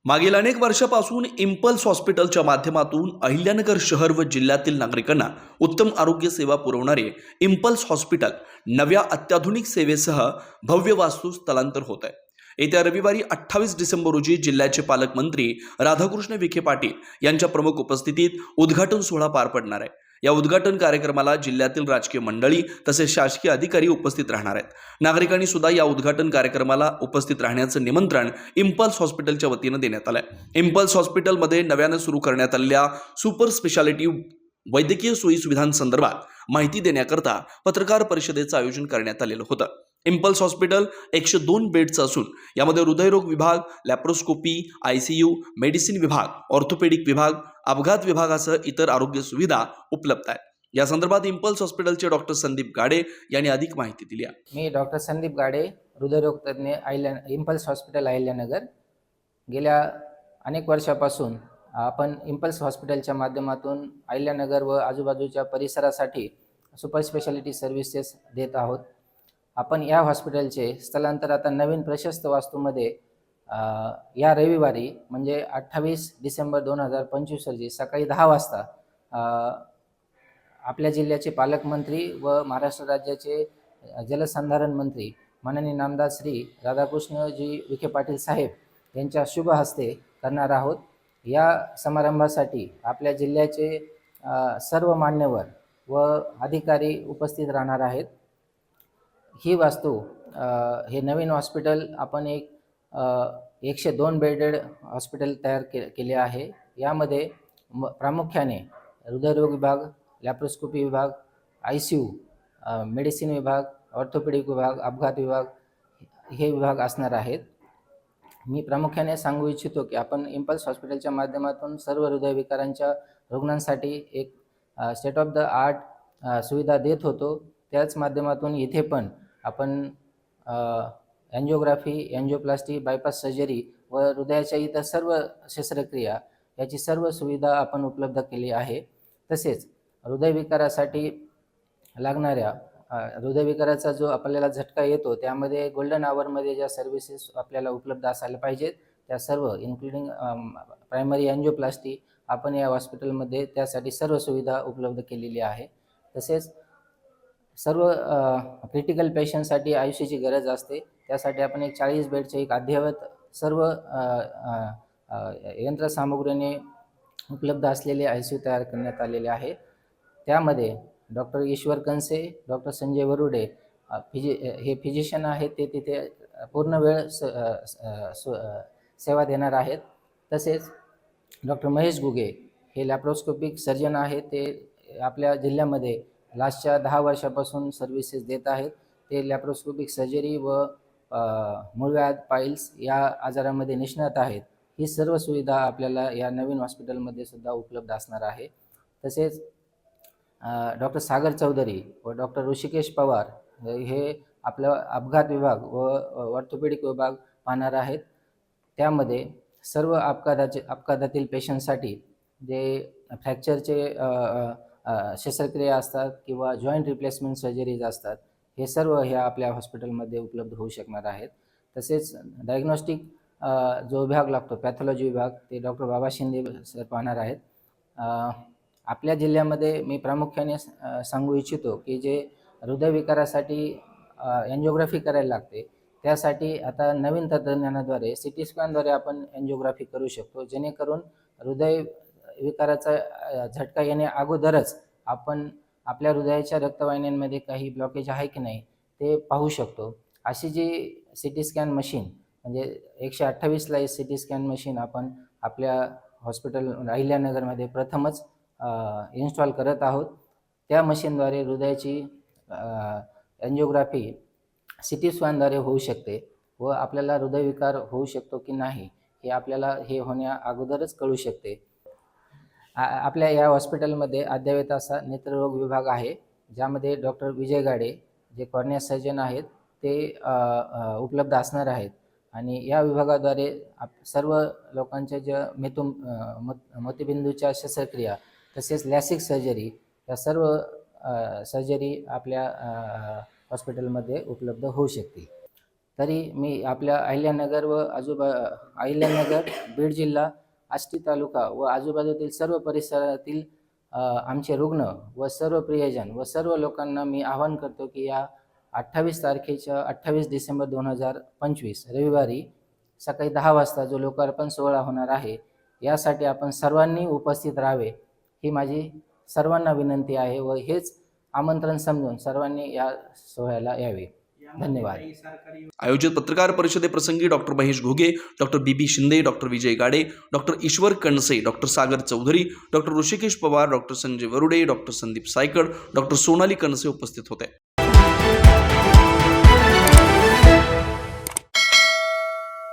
मागील अनेक वर्षापासून इम्पल्स हॉस्पिटलच्या माध्यमातून अहिल्यानगर शहर व जिल्ह्यातील नागरिकांना उत्तम आरोग्य सेवा पुरवणारे इम्पल्स हॉस्पिटल नव्या अत्याधुनिक सेवेसह भव्य वास्तू स्थलांतर होत आहे। येत्या रविवारी 28 डिसेंबर रोजी जिल्ह्याचे पालकमंत्री राधाकृष्ण विखे पाटील यांच्या प्रमुख उपस्थितीत उद्घाटन सोहळा पार पडणार आहे। या उद्घाटन कार्यक्रमाला जिल्ह्यातील राजकीय मंडळी तसेच शासकीय अधिकारी उपस्थित राहणार आहेत। नागरिकांनी सुद्धा या उद्घाटन कार्यक्रमाला उपस्थित राहण्याचं निमंत्रण इम्पल्स हॉस्पिटलच्या वतीने देण्यात आलं आहे। इम्पल्स हॉस्पिटलमध्ये नव्याने सुरू करण्यात आलेल्या सुपर स्पेशालिटी वैद्यकीय सोयी सुविधांसंदर्भात माहिती देण्याकरता पत्रकार परिषदेचं आयोजन करण्यात आलेलं होतं। इम्पल्स हॉस्पिटल 102 बेडचं असून यामध्ये हृदयरोग विभाग, लॅप्रोस्कोपी, ICU, मेडिसिन विभाग, ऑर्थोपेडिक विभाग, अपघात विभागासह इतर आरोग्य सुविधा उपलब्ध आहेत। या संदर्भात इम्पल्स हॉस्पिटलचे डॉक्टर संदीप गाडे यांनी अधिक माहिती दिली आहे। मी डॉक्टर संदीप गाडे, हृदयरोग तज्ञ, इम्पल्स हॉस्पिटल अहिल्यानगर। गेल्या अनेक वर्षापासून आपण इम्पल्स हॉस्पिटलच्या माध्यमातून अहिल्यानगर व आजूबाजूच्या परिसरासाठी सुपर स्पेशालिटी सर्व्हिसेस देत आहोत। आपण या हॉस्पिटलचे स्थलांतर आता नवीन प्रशस्त वास्तूमध्ये या रविवारी म्हणजे 28 डिसेंबर 2025 रोजी सकाळी 10 वाजता आपल्या जिल्ह्याचे पालकमंत्री व महाराष्ट्र राज्याचे जलसंधारण मंत्री माननीय नामदार श्री राधाकृष्णजी विखे पाटील साहेब यांच्या शुभ हस्ते करणार आहोत। या समारंभासाठी आपल्या जिल्ह्याचे सर्व मान्यवर व अधिकारी उपस्थित राहणार आहेत। ही वास्तू हे नवीन हॉस्पिटल आपण एक 102 बेडेड हॉस्पिटल तयार केले आहे। यामध्ये प्रामुख्याने हृदयरोग विभाग, लॅप्रोस्कोपी विभाग, ICU, मेडिसिन विभाग, ऑर्थोपेडिक विभाग, अपघात विभाग हे विभाग असणार आहेत। मी प्रामुख्याने सांगू इच्छितो की आपण इम्पल्स हॉस्पिटलच्या माध्यमातून सर्व हृदयविकारांच्या रुग्णांसाठी एक स्टेट ऑफ द आर्ट सुविधा देत होतो। त्याच माध्यमातून इथे पण आपण एंजिओग्राफी, एंजिओप्लास्टी, बायपास सर्जरी व हृदयाच्या इतर सर्व शस्त्रक्रिया याची सर्व सुविधा आपण उपलब्ध केली आहे। तसेच हृदयविकारासाठी लागणाऱ्या हृदयविकाराचा जो आपल्याला झटका येतो त्यामध्ये गोल्डन आवरमध्ये ज्या सर्व्हिसेस आपल्याला उपलब्ध असायला पाहिजेत त्या सर्व इन्क्लुडिंग प्रायमरी एंजिओप्लास्टी आपण या हॉस्पिटलमध्ये त्यासाठी सर्व सुविधा उपलब्ध केलेली आहे। तसेच सर्व क्रिटिकल पेशंटसाठी ICUची गरज असते, त्यासाठी आपण एक 40 बेडचे एक अद्ययावत सर्व यंत्रसामुग्रीने उपलब्ध असलेले ICU तयार करण्यात आलेले आहे। त्यामध्ये डॉक्टर ईश्वर कंसे, डॉक्टर संजय वरुडे हे फिजिशियन आहेत, ते तिथे पूर्ण वेळ सेवा देणार आहेत। तसेच डॉक्टर महेश गुगे हे लॅप्रोस्कोपिक सर्जन आहेत, ते आपल्या जिल्ह्यामध्ये लास्टच्या 10 वर्षापासून सर्व्हिसेस देत आहेत। ते लॅप्रोस्कोपिक सर्जरी व मूळव्याध, पाईल्स या आजारामध्ये निष्णात आहेत। ही सर्व सुविधा आपल्याला या नवीन हॉस्पिटलमध्ये सुद्धा उपलब्ध असणार आहे। तसेच डॉक्टर सागर चौधरी व डॉक्टर ऋषिकेश पवार हे आपला अपघात विभाग व ऑर्थोपेडिक विभाग पाहणार आहेत। त्यामध्ये सर्व अपघातातील पेशंटसाठी जे फ्रॅक्चरचे शस्त्रक्रिया असतात किंवा जॉईंट रिप्लेसमेंट सर्जरीज असतात, हे सर्व ह्या आपल्या हॉस्पिटलमध्ये उपलब्ध होऊ शकणार आहेत। तसेच डायग्नोस्टिक जो विभाग लागतो पॅथॉलॉजी विभाग, ते डॉक्टर बाबा शिंदे सर पाहणार आहेत। आपल्या जिल्ह्यामध्ये मी प्रामुख्याने सांगू इच्छितो की जे हृदयविकारासाठी एंजिओग्राफी करायला लागते त्यासाठी आता नवीन तंत्रज्ञानाद्वारे CT स्कॅनद्वारे आपण एंजिओग्राफी करू शकतो, जेणेकरून हृदयविकाराचा झटका येण्या अगोदरच आपण आपल्या हृदयाच्या रक्तवाहिन्यांमध्ये काही ब्लॉकेज आहे की नाही ते पाहू शकतो। अशी जी CT स्कॅन मशीन म्हणजे 128 ला CT स्कॅन मशीन आपण आपल्या हॉस्पिटल अहिल्यानगरमध्ये प्रथमच इन्स्टॉल करत आहोत। त्या मशीनद्वारे हृदयाची एंजिओग्राफी CT स्कॅनद्वारे होऊ शकते व आपल्याला हृदयविकार होऊ शकतो की नाही हे आपल्याला हे होण्या अगोदरच कळू शकते। आपल्या या हॉस्पिटलमध्ये अद्ययावत असा नेत्ररोग विभाग आहे, ज्यामध्ये डॉक्टर विजय गाडे जे कॉर्निया सर्जन आहेत ते उपलब्ध असणार आहेत। आणि या विभागाद्वारे सर्व लोकांच्या ज्या मोतीबिंदूच्या शस्त्रक्रिया तसेच लॅसिक सर्जरी या सर्व सर्जरी आपल्या हॉस्पिटलमध्ये उपलब्ध होऊ शकतील। तरी मी आपल्या अहिल्यानगर व अहिल्यानगर, बीड जिल्हा, आष्टी तालुका व आजूबाजूतील सर्व परिसरातील आमचे रुग्ण व सर्व प्रियजन व सर्व लोकांना मी आवाहन करतो की या 28 डिसेंबर 2025 रविवारी सकाळी 10 वाजता जो लोकार्पण सोहळा होणार आहे, यासाठी आपण सर्वांनी उपस्थित राहावे ही माझी सर्वांना विनंती आहे व हेच आमंत्रण समजून सर्वांनी या सोहळ्याला यावे. धन्यवाद. आयोजित पत्रकार परिषदेप्रसंगी doctor Mahesh Ghuge, doctor B Shinde, doctor Vijay Gade, doctor Ishwar Kanse, doctor Sagar Chaudhari, doctor Hrishikesh Pawar, doctor Sanjay Varude, doctor Sandeep Saykad, doctor Sonali Kanse उपस्थित होते.